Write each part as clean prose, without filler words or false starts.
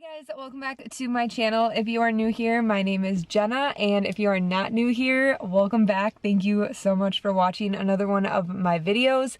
Hi guys, welcome back to my channel. If you are new here, my name is Jenna, and if you are not new here, welcome back. Thank you so much for watching another one of my videos.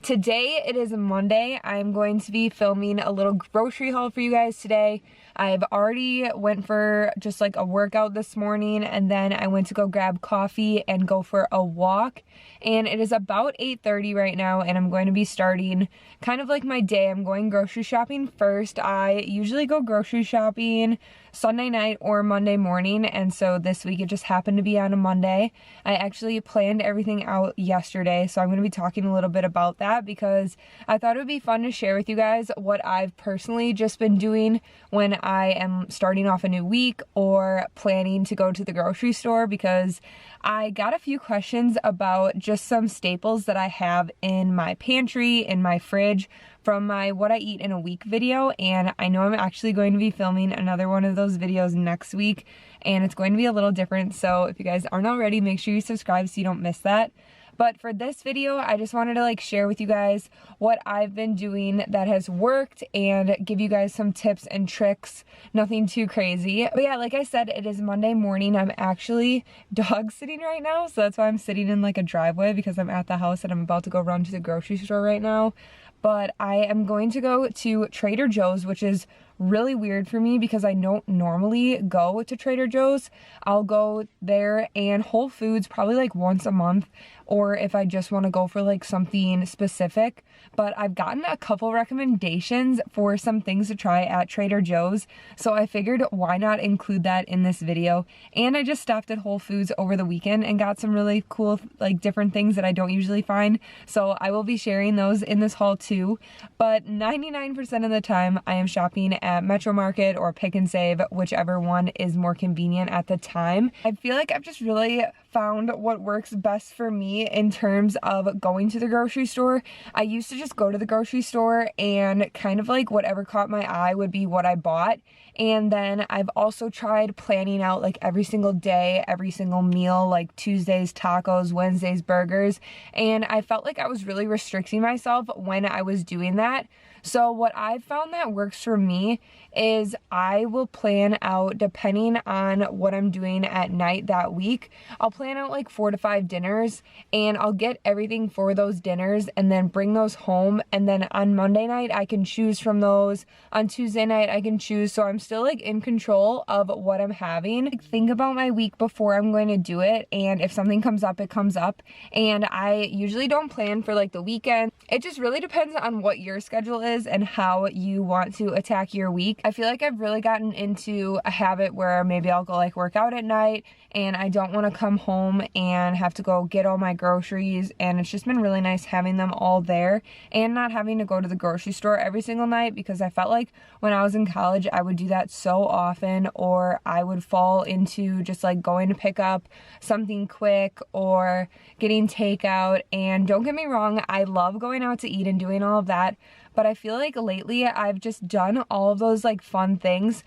Today it is Monday. I'm going to be filming a little grocery haul for you guys today. I've already went for just like a workout this morning, and then I went to go grab coffee and go for a walk. And it is about 8:30 right now, and I'm going to be starting kind of like my day. I'm going grocery shopping first. I usually go grocery shopping Sunday night or Monday morning, and so this week it just happened to be on a Monday. I actually planned everything out yesterday, so I'm going to be talking a little bit about that because I thought it would be fun to share with you guys what I've personally just been doing when I am starting off a new week or planning to go to the grocery store, because I got a few questions about just some staples that I have in my pantry, in my fridge, from my what I eat in a week video, and I know I'm actually going to be filming another one of those videos next week, and it's going to be a little different, so if you guys aren't already, make sure you subscribe so you don't miss that. But for this video, I just wanted to share with you guys what I've been doing that has worked and give you guys some tips and tricks. Nothing too crazy. But yeah, like I said, it is Monday morning. I'm actually dog sitting right now, so that's why I'm sitting in a driveway, because I'm at the house and I'm about to go run to the grocery store right now. But I am going to go to Trader Joe's, which is really weird for me because I don't normally go to Trader Joe's. I'll go there and Whole Foods probably once a month, or if I just want to go for something specific. But I've gotten a couple recommendations for some things to try at Trader Joe's, so I figured why not include that in this video. And I just stopped at Whole Foods over the weekend and got some really cool different things that I don't usually find, so I will be sharing those in this haul too. But 99% of the time I am shopping at Metro Market or Pick and Save, whichever one is more convenient at the time. I feel like I've just really found what works best for me in terms of going to the grocery store. I used to just go to the grocery store and kind of whatever caught my eye would be what I bought. And then I've also tried planning out every single day, every single meal, Tuesdays tacos, Wednesdays burgers, and I felt like I was really restricting myself when I was doing that. So what I've found that works for me is I will plan out, depending on what I'm doing at night that week, I'll plan out 4 to 5 dinners, and I'll get everything for those dinners and then bring those home, and then on Monday night I can choose from those. On Tuesday night I can choose, so I'm still in control of what I'm having. Think about my week before I'm going to do it, and if something comes up, it comes up. And I usually don't plan for the weekend. It just really depends on what your schedule is and how you want to attack your week. I feel like I've really gotten into a habit where maybe I'll go work out at night, and I don't want to come home and have to go get all my groceries, and it's just been really nice having them all there and not having to go to the grocery store every single night, because I felt like when I was in college I would do that so often, or I would fall into just going to pick up something quick or getting takeout. And don't get me wrong, I love going out to eat and doing all of that, but I feel like lately I've just done all of those fun things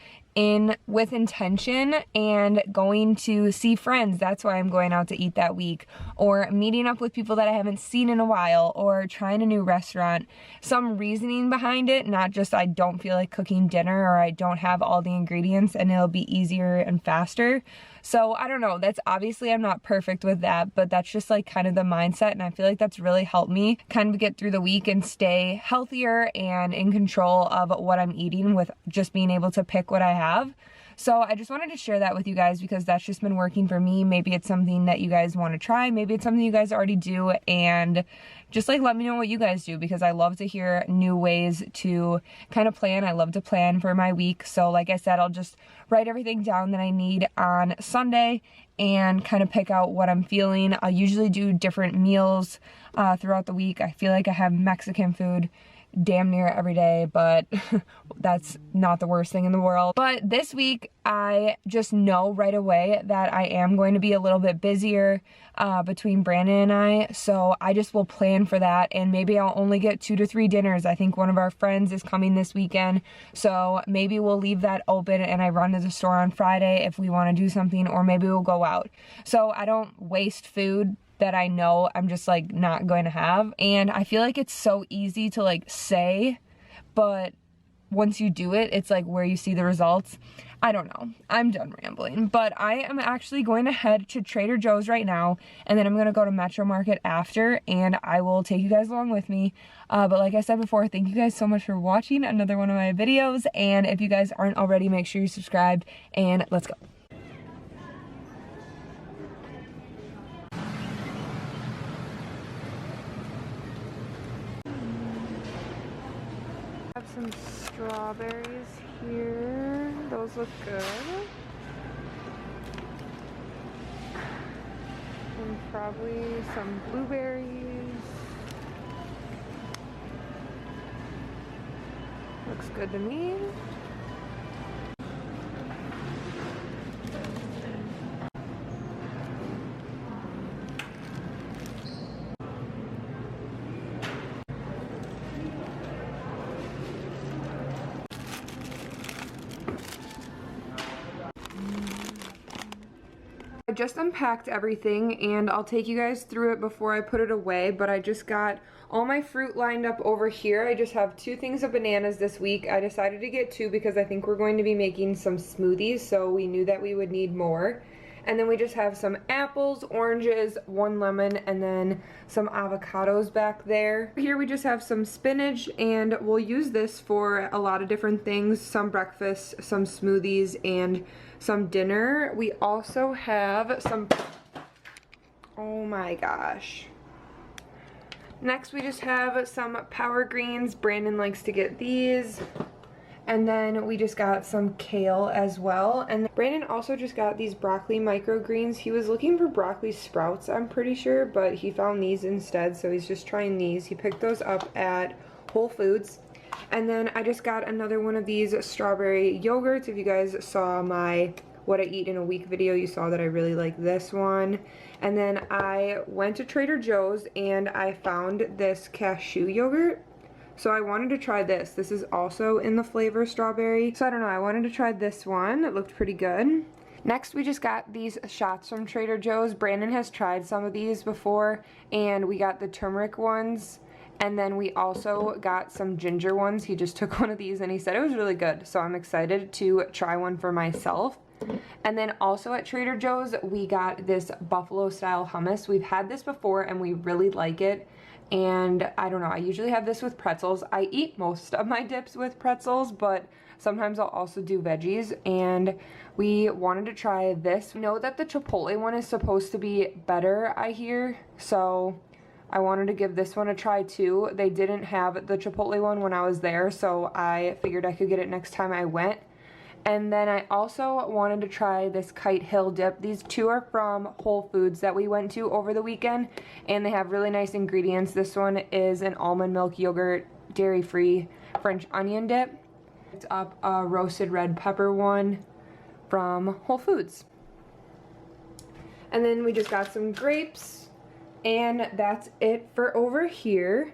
with intention, and going to see friends, that's why I'm going out to eat that week, or meeting up with people that I haven't seen in a while, or trying a new restaurant. Some reasoning behind it, not just I don't feel like cooking dinner, or I don't have all the ingredients and it'll be easier and faster. So I don't know, that's obviously I'm not perfect with that, but that's just kind of the mindset, and I feel like that's really helped me kind of get through the week and stay healthier and in control of what I'm eating with just being able to pick what I have. So I just wanted to share that with you guys because that's just been working for me. Maybe it's something that you guys want to try. Maybe it's something you guys already do, and just let me know what you guys do, because I love to hear new ways to kind of plan. I love to plan for my week. So like I said, I'll just write everything down that I need on Sunday and kind of pick out what I'm feeling. I'll usually do different meals throughout the week. I feel like I have Mexican food damn near every day, but that's not the worst thing in the world. But this week I just know right away that I am going to be a little bit busier between Brandon and I, so I just will plan for that, and maybe I'll only get 2 to 3 dinners. I think one of our friends is coming this weekend, so maybe we'll leave that open and I run to the store on Friday if we want to do something, or maybe we'll go out. So I don't waste food that I know I'm just not going to have. And I feel like it's so easy to say, but once you do it, it's like where you see the results. I don't know. I'm done rambling. But I am actually going to head to Trader Joe's right now, and then I'm going to go to Metro Market after, and I will take you guys along with me. But like I said before, thank you guys so much for watching another one of my videos, and if you guys aren't already, make sure you subscribe, and let's go. Have some strawberries here. Those look good. And probably some blueberries. Looks good to me. I just unpacked everything and I'll take you guys through it before I put it away, but I just got all my fruit lined up over here. I just have 2 things of bananas this week. I decided to get 2 because I think we're going to be making some smoothies, so we knew that we would need more. And then we just have some apples, oranges, 1 lemon, and then some avocados back there. Here we just have some spinach, and we'll use this for a lot of different things, some breakfast, some smoothies, and some dinner. We also have some, oh my gosh. Next we just have some power greens. Brandon likes to get these. And then we just got some kale as well. And Brandon also just got these broccoli microgreens. He was looking for broccoli sprouts, I'm pretty sure, but he found these instead, so he's just trying these. He picked those up at Whole Foods. And then I just got another one of these strawberry yogurts. If you guys saw my what I eat in a week video, you saw that I really like this one. And then I went to Trader Joe's and I found this cashew yogurt. So I wanted to try this. This is also in the flavor strawberry. So I don't know, I wanted to try this one. It looked pretty good. Next, we just got these shots from Trader Joe's. Brandon has tried some of these before, and we got the turmeric ones. And then we also got some ginger ones. He just took one of these and he said it was really good. So I'm excited to try one for myself. And then also at Trader Joe's, we got this buffalo style hummus. We've had this before and we really like it. And I don't know, I usually have this with pretzels. I eat most of my dips with pretzels, but sometimes I'll also do veggies. And we wanted to try this. We know that the Chipotle one is supposed to be better, I hear. So I wanted to give this one a try too. They didn't have the Chipotle one when I was there, so I figured I could get it next time I went. And then I also wanted to try this Kite Hill dip. These 2 are from Whole Foods that we went to over the weekend, and they have really nice ingredients. This one is an almond milk yogurt, dairy-free French onion dip. It's up a roasted red pepper one from Whole Foods. And then we just got some grapes, and that's it for over here.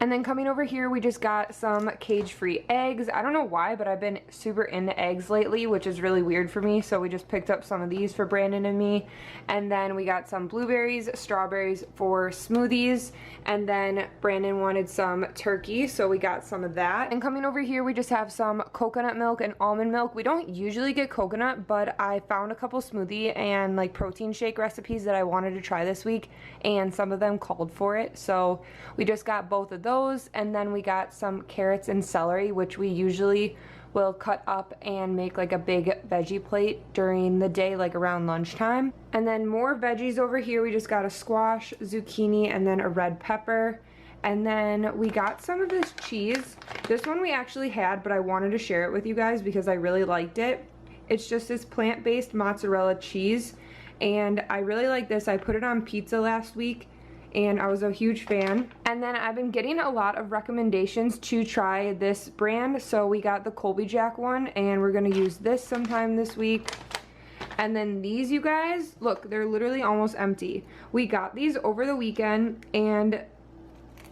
And then coming over here, we just got some cage-free eggs. I don't know why, but I've been super into eggs lately, which is really weird for me. So we just picked up some of these for Brandon and me. And then we got some blueberries, strawberries for smoothies. And then Brandon wanted some turkey, so we got some of that. And coming over here, we just have some coconut milk and almond milk. We don't usually get coconut, but I found a couple smoothie and like protein shake recipes that I wanted to try this week, and some of them called for it. So we just got both of those, and then we got some carrots and celery, which we usually will cut up and make like a big veggie plate during the day, like around lunchtime. And then more veggies over here. We just got a squash, zucchini, and then a red pepper. And then we got some of this cheese. This one we actually had, but I wanted to share it with you guys because I really liked it. It's just this plant-based mozzarella cheese, and I really like this. I put it on pizza last week, and I was a huge fan. And then I've been getting a lot of recommendations to try this brand, so we got the Colby Jack one, and we're gonna use this sometime this week. And then these, you guys, look, they're literally almost empty. We got these over the weekend, and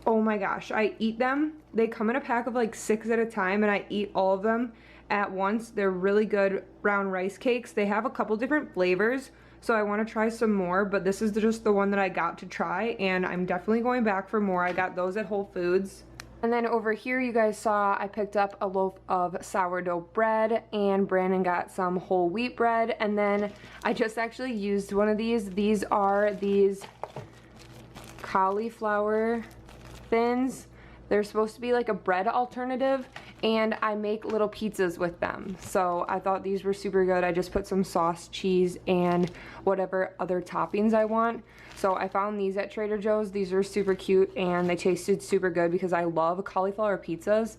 oh my gosh, I eat them. They come in a pack of like 6 at a time, and I eat all of them at once. They're really good brown rice cakes. They have a couple different flavors, so I want to try some more, but this is just the one that I got to try, and I'm definitely going back for more. I got those at Whole Foods. And then over here you guys saw I picked up a loaf of sourdough bread, and Brandon got some whole wheat bread. And then I just actually used one of these. These are these cauliflower thins. They're supposed to be like a bread alternative, and I make little pizzas with them. So I thought these were super good. I just put some sauce, cheese, and whatever other toppings I want. So I found these at Trader Joe's. These are super cute and they tasted super good because I love cauliflower pizzas.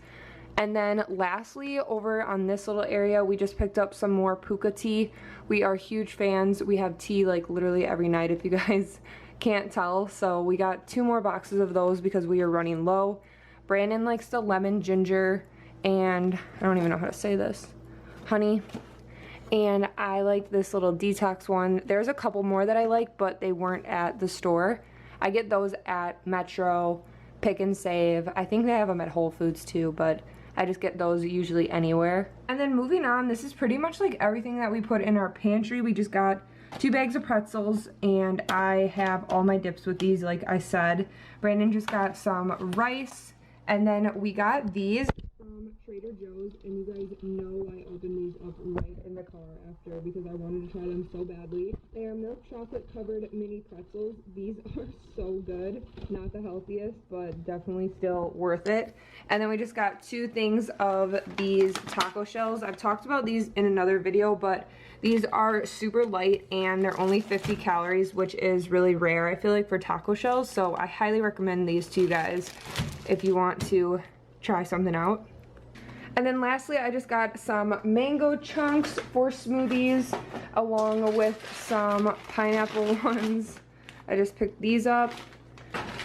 And then lastly, over on this little area, we just picked up some more puka tea. We are huge fans. We have tea like literally every night if you guys can't tell. So we got 2 more boxes of those because we are running low. Brandon likes the lemon ginger, and I don't even know how to say this, honey. And I like this little detox one. There's a couple more that I like, but they weren't at the store. I get those at Metro, Pick and Save. I think they have them at Whole Foods too, but I just get those usually anywhere. And then moving on, this is pretty much like everything that we put in our pantry. We just got 2 bags of pretzels, and I have all my dips with these, like I said. Brandon just got some rice, and then we got these from Trader Joe's, and you guys know I opened these up right in the car after because I wanted to try them so badly. They are milk chocolate covered mini pretzels. These are so good. Not the healthiest, but definitely still worth it. And then we just got 2 things of these taco shells. I've talked about these in another video, but these are super light and they're only 50 calories, which is really rare, I feel like, for taco shells. So I highly recommend these to you guys if you want to try something out. And then lastly, I just got some mango chunks for smoothies along with some pineapple ones. I just picked these up.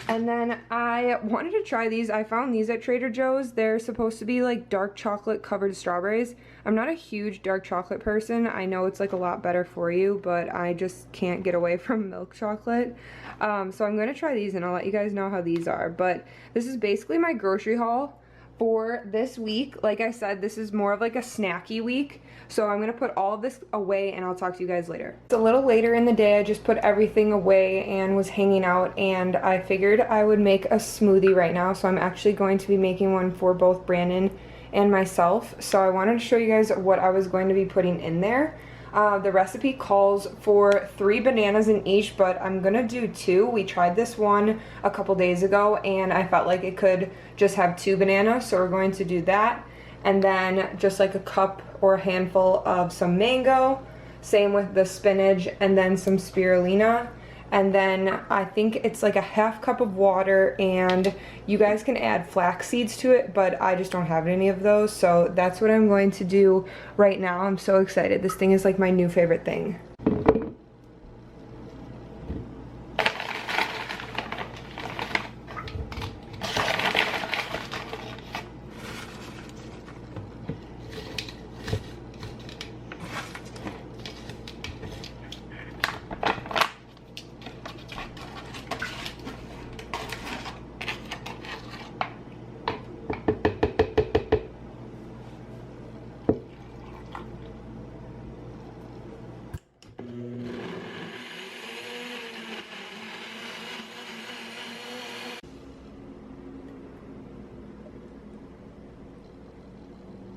And then I wanted to try these. I found these at Trader Joe's. They're supposed to be like dark chocolate covered strawberries. I'm not a huge dark chocolate person. I know it's like a lot better for you, but I just can't get away from milk chocolate. So I'm gonna try these and I'll let you guys know how these are. But this is basically my grocery haul for this week. Like I said, this is more of like a snacky week. So I'm gonna put all of this away and I'll talk to you guys later. It's a little later in the day. I just put everything away and was hanging out, and I figured I would make a smoothie right now. So I'm actually going to be making one for both Brandon and myself. So I wanted to show you guys what I was going to be putting in there. The recipe calls for 3 bananas in each, but I'm gonna do 2. We tried this one a couple days ago and I felt like it could just have 2 bananas, so we're going to do that. And then just like a cup or a handful of some mango, same with the spinach, and then some spirulina. And then I think it's like a ½ cup of water, and you guys can add flax seeds to it, but I just don't have any of those. So that's what I'm going to do right now. I'm so excited. This thing is like my new favorite thing.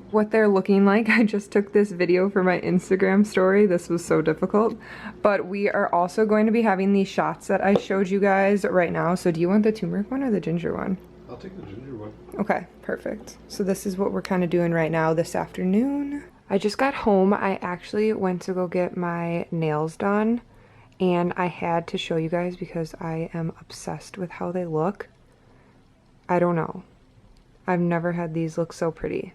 What they're looking like. I just took this video for my Instagram story. This was so difficult. But we are also going to be having these shots that I showed you guys right now. So do you want the turmeric one or the ginger one? I'll take the ginger one. Okay, perfect. So this is what we're kind of doing right now this afternoon. I just got home. I actually went to go get my nails done, and I had to show you guys because I am obsessed with how they look. I don't know. I've never had these look so pretty.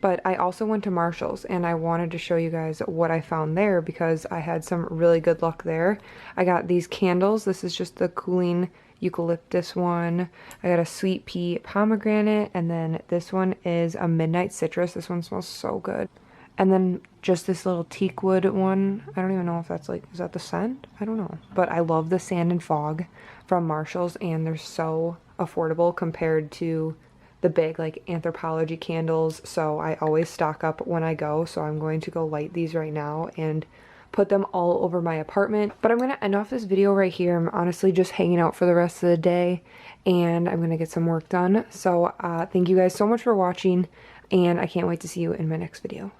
But I also went to Marshall's and I wanted to show you guys what I found there because I had some really good luck there. I got these candles. This is just the cooling eucalyptus one. I got a sweet pea pomegranate, and then this one is a midnight citrus. This one smells so good. And then just this little teak wood one. I don't even know if that's like, is that the scent? I don't know. But I love the sand and fog from Marshall's, and they're so affordable compared to the big like Anthropologie candles. So I always stock up when I go. So I'm going to go light these right now and put them all over my apartment. But I'm gonna end off this video right here. I'm honestly just hanging out for the rest of the day and I'm gonna get some work done. So thank you guys so much for watching and I can't wait to see you in my next video.